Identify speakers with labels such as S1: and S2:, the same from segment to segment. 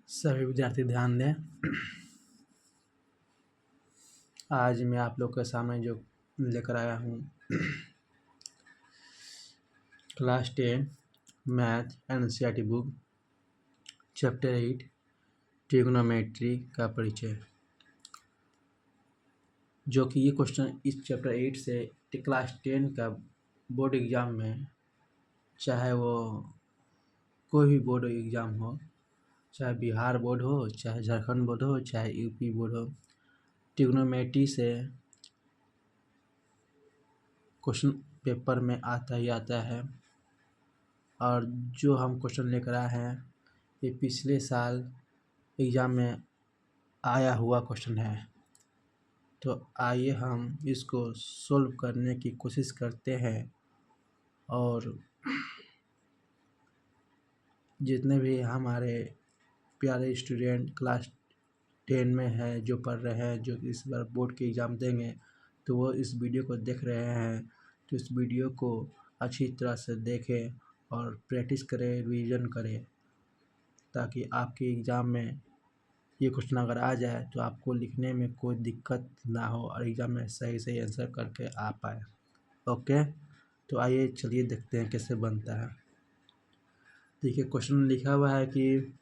S1: सभी विद्यार्थी ध्यान दें। आज मैं आप लोग के सामने जो लेकर आया हूँ class 10 math NCERT book chapter 8 trigonometry का परिचय, जो कि ये क्वेश्चन इस चैप्टर 8 से क्लास 10 का बोर्ड एग्ज़ाम में, चाहे वो कोई भी बोर्ड एग्ज़ाम हो, चाहे बिहार बोर्ड हो, चाहे झारखंड बोर्ड हो, चाहे यूपी बोर्ड हो, ट्रिग्नोमेट्री से क्वेश्चन पेपर में आता ही आता है। और जो हम क्वेश्चन लेकर आए हैं ये पिछले साल एग्ज़ाम में आया हुआ क्वेश्चन है। तो आइए हम इसको सोल्व करने की कोशिश करते हैं और जितने भी हमारे प्यारे स्टूडेंट क्लास 10 में है, जो पढ़ रहे हैं, जो इस बार बोर्ड के एग्ज़ाम देंगे, तो वो इस वीडियो को देख रहे हैं तो इस वीडियो को अच्छी तरह से देखें और प्रैक्टिस करें, रिवीजन करें, ताकि आपके एग्ज़ाम में ये क्वेश्चन अगर आ जाए तो आपको लिखने में कोई दिक्कत ना हो और एग्ज़ाम में सही सही आंसर करके आ पाए। ओके, तो आइए चलिए देखते हैं कैसे बनता है। देखिए क्वेश्चन लिखा हुआ है कि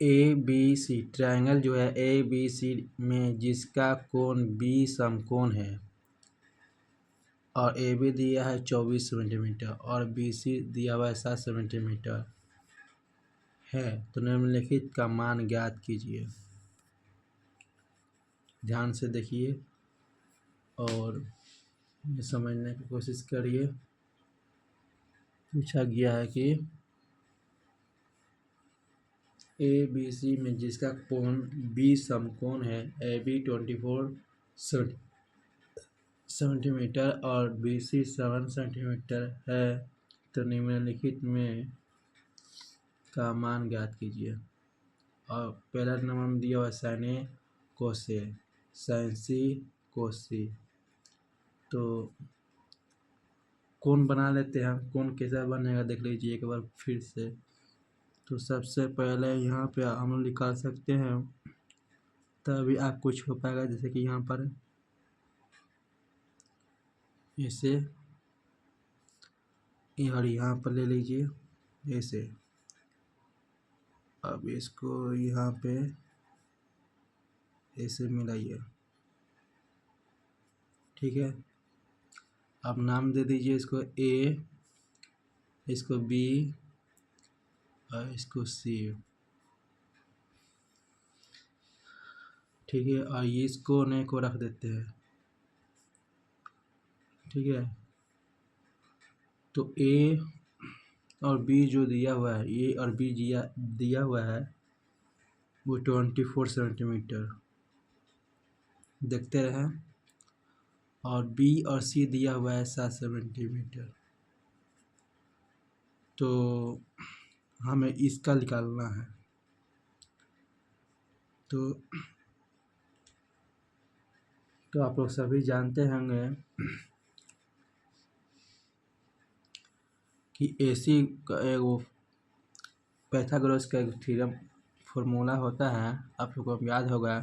S1: ए बी सी ट्रायंगल जो है ए बी सी में जिसका कोण बी समकोण है और ए बी दिया है 24 सेंटीमीटर और बी सी दिया हुआ है 7 सेंटीमीटर है, तो निम्नलिखित का मान ज्ञात कीजिए। ध्यान से देखिए और समझने की कोशिश करिए। पूछा गया है कि ए बी सी में जिसका कोण बी समकोण है, ए बी 24 सेंटीमीटर और बी सी 7 सेंटीमीटर है, तो निम्नलिखित में का मान ज्ञात कीजिए। और पहला नंबर में दिया हुआ साइन ए कोसे, साइन सी कोसी। तो कोण बना लेते हैं। कोण कैसा बनेगा देख लीजिए एक बार फिर से। तो सबसे पहले यहाँ पे हम निकाल सकते हैं, तभी आप कुछ हो पाएगा। जैसे कि यहाँ पर ऐसे और यहाँ पर ले लीजिए ऐसे। अब इसको यहाँ पे ऐसे मिलाइए, ठीक है। अब नाम दे दीजिए इसको ए, इसको बी और इसको सी, ठीक है। और ये इसको नए को रख देते हैं, ठीक है। तो ए और बी जो दिया हुआ है, ए और बी दिया हुआ है वो 24 सेंटीमीटर, देखते रहें। और बी और सी दिया हुआ है 7 सेंटीमीटर। तो हमें इसका निकालना है। तो आप लोग सभी जानते होंगे कि AC का वो पाइथागोरस का एक थ्योरम फॉर्मूला होता है, आप लोगों को याद होगा।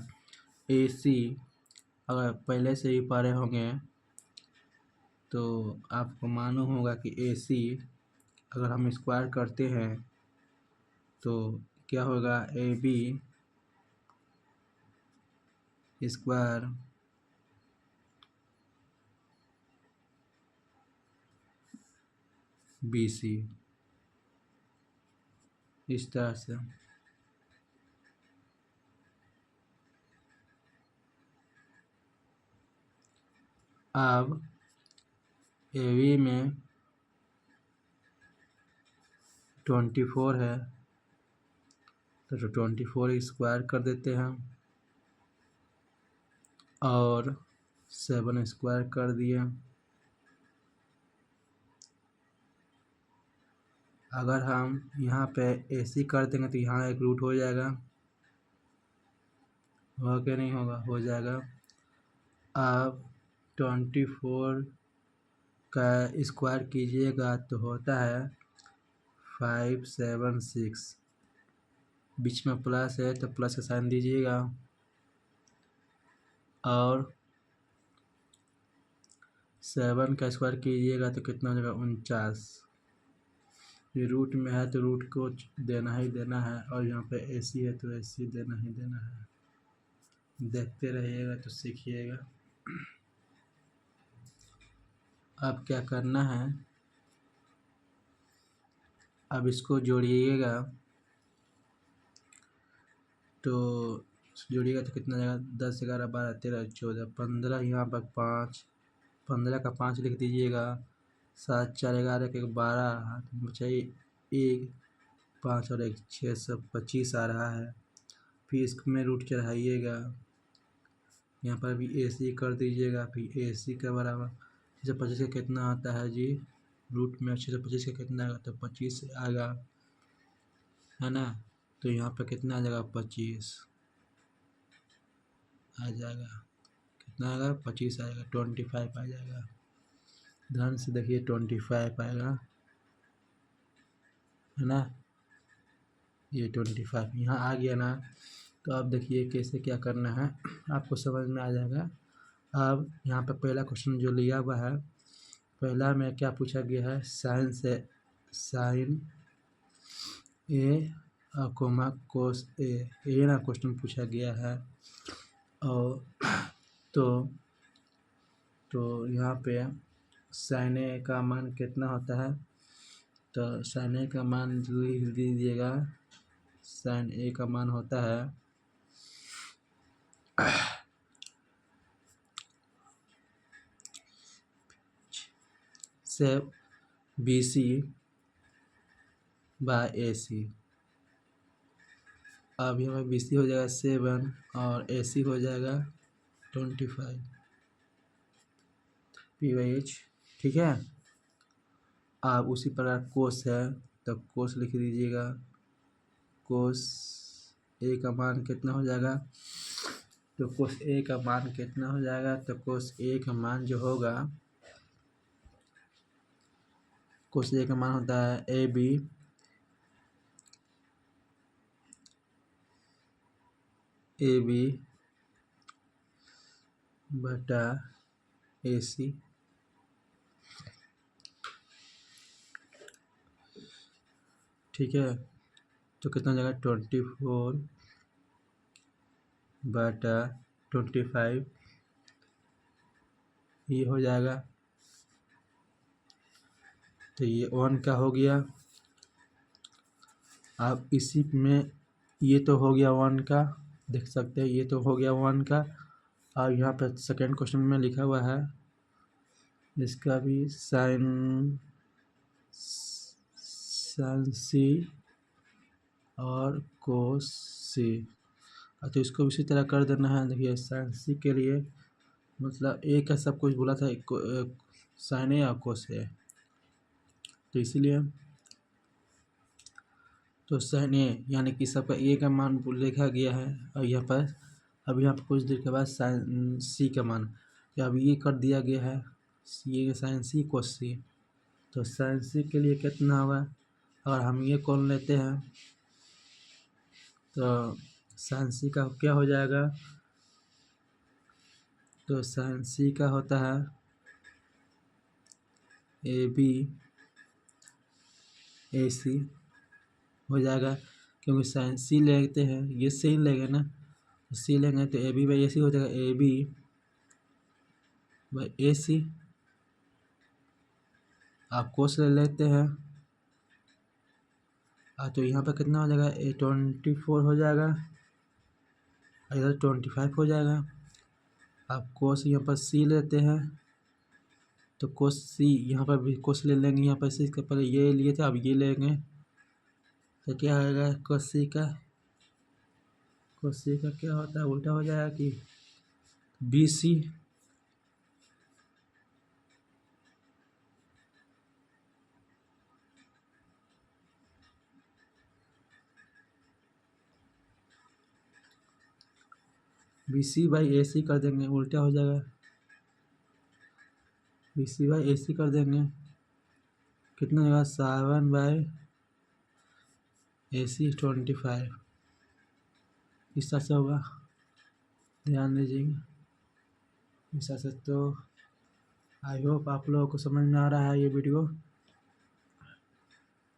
S1: AC अगर पहले से ही पढ़े होंगे तो आपको मालूम होगा कि AC अगर हम स्क्वायर करते हैं तो क्या होगा, AB स्क्वायर BC, इस तरह से। अब AB में 24 है तो 24 स्क्वायर कर देते हैं और 7 स्क्वायर कर दिए। अगर हम यहाँ पे AC कर देंगे तो यहाँ एक रूट हो जाएगा, होगा क्या नहीं होगा, हो जाएगा। अब 24 का स्क्वायर कीजिएगा तो होता है 576, बीच में प्लस है तो प्लस का साइन दीजिएगा, और 7 का स्क्वायर कीजिएगा तो कितना हो जाएगा 49। ये रूट में है तो रूट को देना ही देना है, और यहाँ पे AC है तो AC देना ही देना है। देखते रहिएगा तो सीखिएगा। अब क्या करना है, अब इसको जोड़िएगा तो जोड़िएगा तो कितना जाएगा 10 11 12 13 14 15, यहाँ पर 5, 15 का 5 लिख दीजिएगा, 7 4 11 के 12, हाथ में बचाइए 1, 5 और 1 6 सब 25 आ रहा है। फिर इसमें रूट चढ़ाइएगा, यहाँ पर भी AC कर दीजिएगा, फिर AC का बराबर 625 का कितना आता है जी, रूट में 625 का कितना आएगा तो 25 आएगा, है ना। तो यहाँ पर कितना आ जाएगा 25 आ जाएगा, कितना आएगा 25 आएगा, 25 आ जाएगा। ध्यान से देखिए 25 आएगा, है ना। ये 25 यहाँ आ गया ना। तो अब देखिए कैसे क्या करना है, आपको समझ में आ जाएगा। अब यहाँ पर पहला क्वेश्चन जो लिया हुआ है, पहला में क्या पूछा गया है, साइन से साइन ए कोमा कोस ए, ये ना क्वेश्चन पूछा गया है। और तो यहाँ पे साइन ए का मान कितना होता है, तो साइन ए का मान लिख दीजिएगा, साइन ए का मान होता है से BC बाय AC। अब यहाँ पे BC हो जाएगा 7 और AC हो जाएगा 25 PH, ठीक है। अब उसी प्रकार कोस है तो कोस लिख दीजिएगा, कोस ए का मान कितना हो जाएगा, तो कोस ए का मान कितना हो जाएगा, तो कोस ए का मान जो होगा, कोस ए का मान होता है AB बटा AC, ठीक है। तो कितना हो जाएगा 24 बटा 25, ये हो जाएगा। तो ये 1 का हो गया। अब इसी में ये तो हो गया 1 का, देख सकते हैं ये तो हो गया 1 का। और यहाँ पर सेकेंड क्वेश्चन में लिखा हुआ है, इसका भी साइन C और कोस C, तो इसको इसी तरह कर देना है। देखिए साइन C के लिए मतलब ए का सब कुछ बोला था, साइन ए और कोस ए, तो इसीलिए तो साइन ए यानी कि सबका ए का मान लिखा गया है। और यहाँ पर अब यहाँ पर कुछ देर के बाद साइन C का मान, अब ये कर दिया गया है, ये साइन C कोस C। तो साइन C के लिए कितना होगा, और हम ये कौन लेते हैं, तो साइन C का क्या हो जाएगा, तो साइन C का होता है AB AC हो जाएगा, क्योंकि साइन C लेते हैं, ये C लेंगे ना, C लेंगे तो AB बाई AC हो जाएगा, AB बाई AC। आप कोस ले लेते हैं, तो यहाँ पर कितना हो जाएगा 24 हो जाएगा, इधर 25 हो जाएगा। आप कोस यहाँ पर C लेते हैं, तो कोस C यहाँ पर भी कोस ले लेंगे, यहाँ पर C के पहले ये लिए थे अब ये लेंगे, तो क्या आएगा कोस C का, कोस C का क्या होता है, उल्टा हो जाएगा कि BC BC बाई AC कर देंगे, उल्टा हो जाएगा, BC बाई AC कर देंगे, कितना होगा 7 बाई AC 25, इस तरह से होगा, ध्यान दीजिएगा इस तरह से। तो आई होप आप लोगों को समझ में आ रहा है ये वीडियो।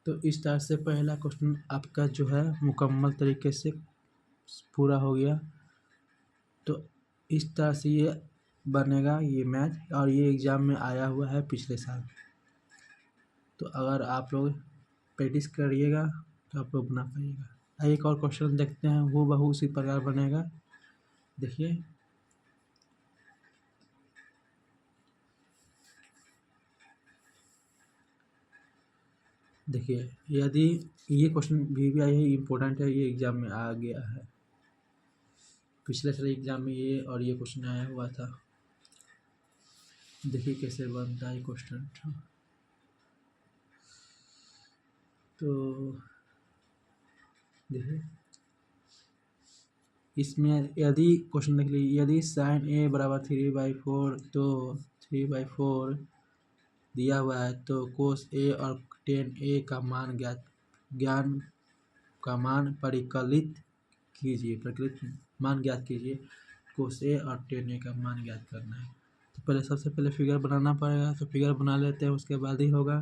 S1: तो इस तरह से पहला क्वेश्चन आपका जो है मुकम्मल तरीके से पूरा हो गया। तो इस तरह से ये बनेगा ये मैथ, और ये एग्ज़ाम में आया हुआ है पिछले साल। तो अगर आप लोग प्रैक्टिस करिएगा तो आप लोग बना पाइएगा। एक और क्वेश्चन देखते हैं, वो बहू उसी प्रकार बनेगा। देखिए देखिए, यदि ये क्वेश्चन भी आई है, इम्पोर्टेंट है, ये एग्ज़ाम में आ गया है। पिछले साल एग्ज़ाम में ये और ये क्वेश्चन आया हुआ था। देखिए कैसे बनता है क्वेश्चन। तो देखिए इसमें यदि क्वेश्चन देख लीजिए, यदि साइन ए बराबर 3/4, तो 3/4 दिया हुआ है, तो कोस ए और टेन ए का मान ज्ञान का मान परिकलित मान ज्ञात कीजिए। कोस ए और टेन ए का मान ज्ञात करना है। तो पहले सबसे पहले फिगर बनाना पड़ेगा। तो फिगर बना लेते हैं, उसके बाद ही होगा।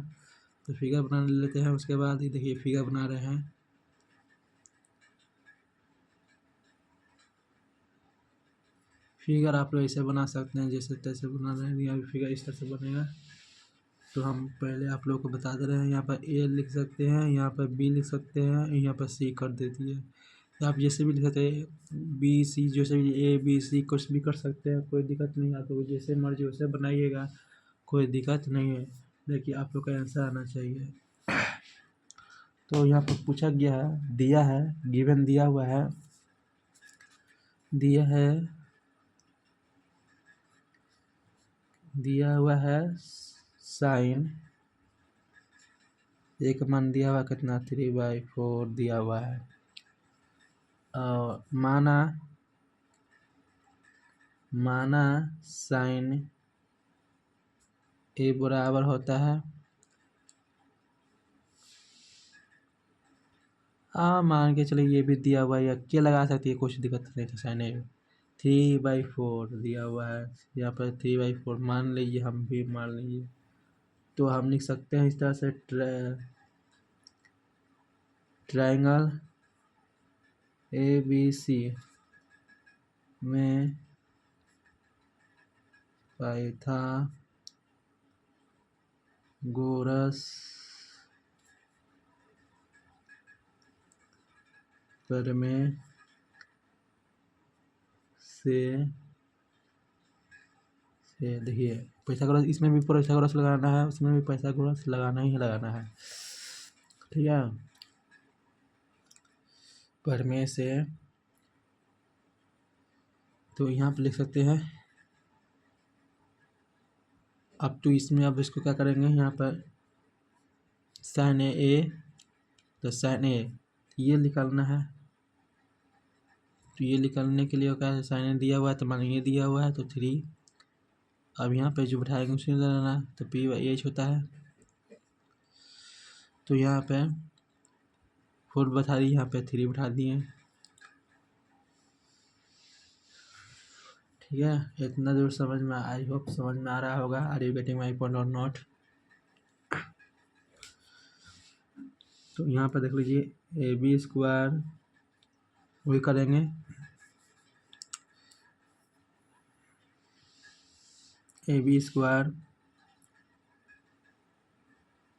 S1: तो फिगर बना लेते हैं, उसके बाद ही देखिए फिगर बना रहे हैं। फिगर आप लोग ऐसे बना सकते हैं, जैसे तैसे बना रहे हैं, या फिगर इस तरह से बनेगा। तो हम पहले आप लोगों को बता दे रहे हैं, यहाँ पर ए लिख सकते हैं, यहाँ पर बी लिख सकते हैं, यहाँ पर सी कर देती है। आप जैसे भी लिख सकते हैं, बी सी, जैसे भी ए बी सी कुछ भी कर सकते हैं, कोई दिक्कत नहीं। आप लोग जैसे मर्जी वैसे बनाइएगा, कोई दिक्कत नहीं है, लेकिन आप लोग का आंसर आना चाहिए। तो यहाँ पर पूछा गया है, दिया है, गिवन दिया हुआ है, दिया हुआ है साइन एक मान दिया हुआ कितना 3/4 दिया हुआ है। और माना साइन ए बराबर होता है, मान के चलिए ये भी दिया हुआ है, या क्या लगा सकती है, कुछ दिक्कत नहीं है। साइन ए 3/4 दिया हुआ है, यहाँ पर 3/4 मान लीजिए, हम भी मान लीजिए। तो हम लिख सकते हैं इस तरह से, ट्रायंगल ABC में पाइथागोरस प्रमेय से देखिए पाइथागोरस, इसमें भी पाइथागोरस लगाना है, उसमें भी पाइथागोरस लगाना ही लगाना है, ठीक है। प्रमेय से, तो यहाँ पर लिख सकते हैं। अब तो इसमें अब इसको क्या करेंगे, यहाँ पर साइन ए, तो साइन ए ये निकालना है। तो ये निकालने के लिए क्या है, साइन ए दिया हुआ है, तो मान ये दिया हुआ है, तो 3। अब यहाँ पे जो बैठाएंगे उसी में लगाना, तो P/H होता है। तो यहाँ पे 4 बैठा दी, यहाँ पे 3 बैठा दिए, ठीक है। इतना दूर समझ में, आई होप समझ में आ रहा होगा। Are you getting my point और नॉट? तो यहाँ पर देख लीजिए, AB² वही करेंगे, AB²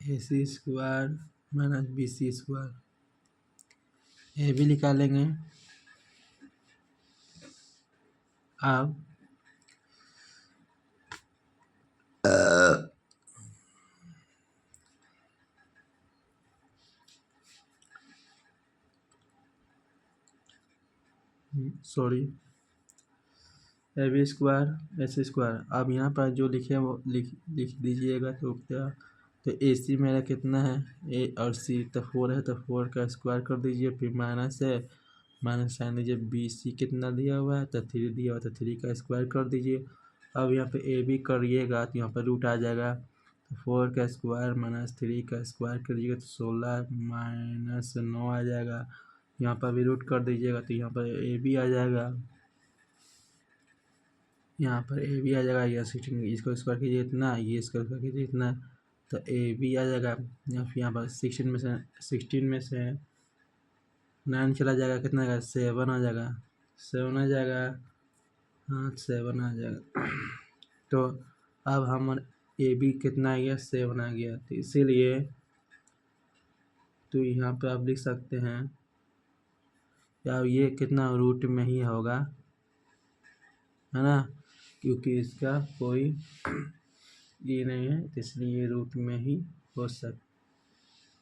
S1: AC² minus BC², AB निकालेंगे। अब सॉरी, AB² AC²। अब यहाँ पर जो लिखे वो लिख दीजिएगा। तो क्या, तो AC मेरा कितना है, A और C, तो 4 है, तो 4 का स्क्वायर कर दीजिए, फिर माइनस है, माइनस साइन दीजिए। BC कितना दिया हुआ है, तो 3 दिया हुआ है, तो 3 का स्क्वायर कर दीजिए। अब यहाँ पे AB करिएगा तो यहाँ पर रूट आ जाएगा, तो 4 का स्क्वायर माइनस 3 का स्क्वायर करिएगा, तो 16 माइनस 9 आ जाएगा। यहाँ पर भी रूट कर दीजिएगा तो यहाँ पर ए बी आ जाएगा, यहाँ पर ए बी आ जाएगा। या 16 इसको स्क्वायर कीजिए इतना, ये स्क्वायर कीजिए इतना, तो ए बी आ जाएगा। या फिर यहाँ पर 16 में से 9 चला जाएगा, कितना आएगा 7 आ जाएगा, 7 आ जाएगा, हाँ 7 आ जाएगा। तो अब हम ए बी कितना आ गया 7 आ गया, तो इसीलिए तो यहाँ पे आप लिख सकते हैं या ये कितना रूट में ही होगा, है ना, क्योंकि इसका कोई ये नहीं है, तो इसलिए ये रूट में ही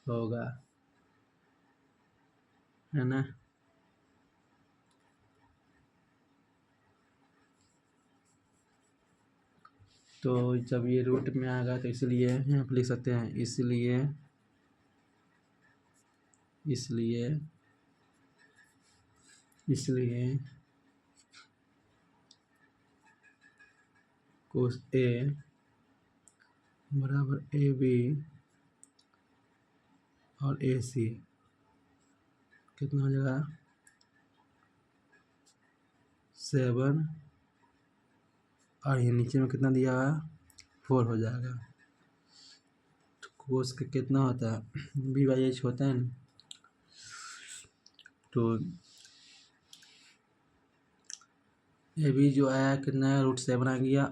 S1: होगा, है ना। तो जब ये रूट में आएगा तो इसलिए यहाँ पे लिख सकते हैं, इसलिए कोस ए बराबर ए बी और ए सी कितना हो जाएगा 7, और ये नीचे में कितना दिया हुआ 4 हो जाएगा। तो कोस का कितना होता है बी बाई एच होता है ना, तो ए बी जो आया कितना है √7 आ गया,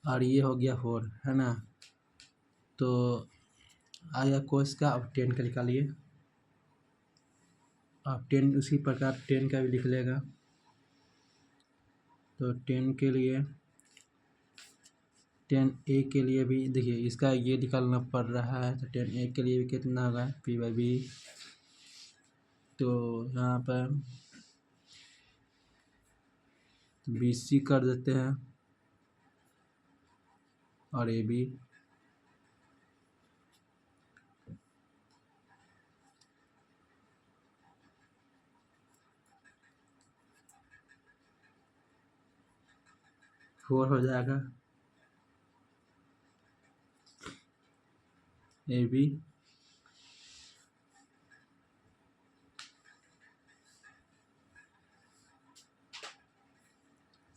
S1: और ये हो गया 4, है ना। तो आया कोस का, अब 10 का निकालिए। आप 10 उसी प्रकार 10 का भी लिख लेगा। तो 10 के लिए 10a के लिए भी देखिए इसका ये निकालना पड़ रहा है, तो 10a के लिए भी कितना होगा p बाई बी। तो यहाँ पर बी सी कर देते हैं और ए बी, फोर हो जाएगा, ए बी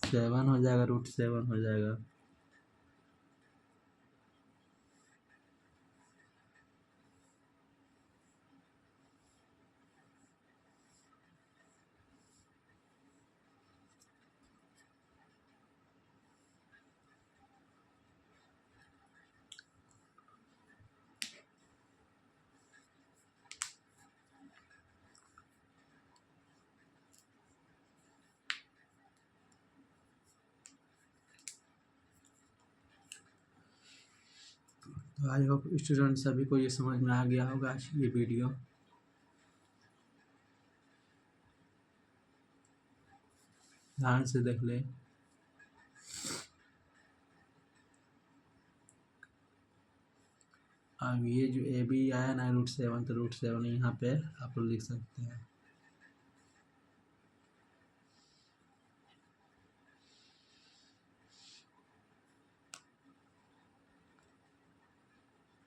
S1: 7 हो जाएगा, √7 हो जाएगा। तो आई होप स्टूडेंट सभी को ये समझ में आ गया होगा ये वीडियो। ध्यान से देख ले। अब ये जो ए बी आया ना √7, तो √7 यहाँ पे आप लोग लिख सकते हैं।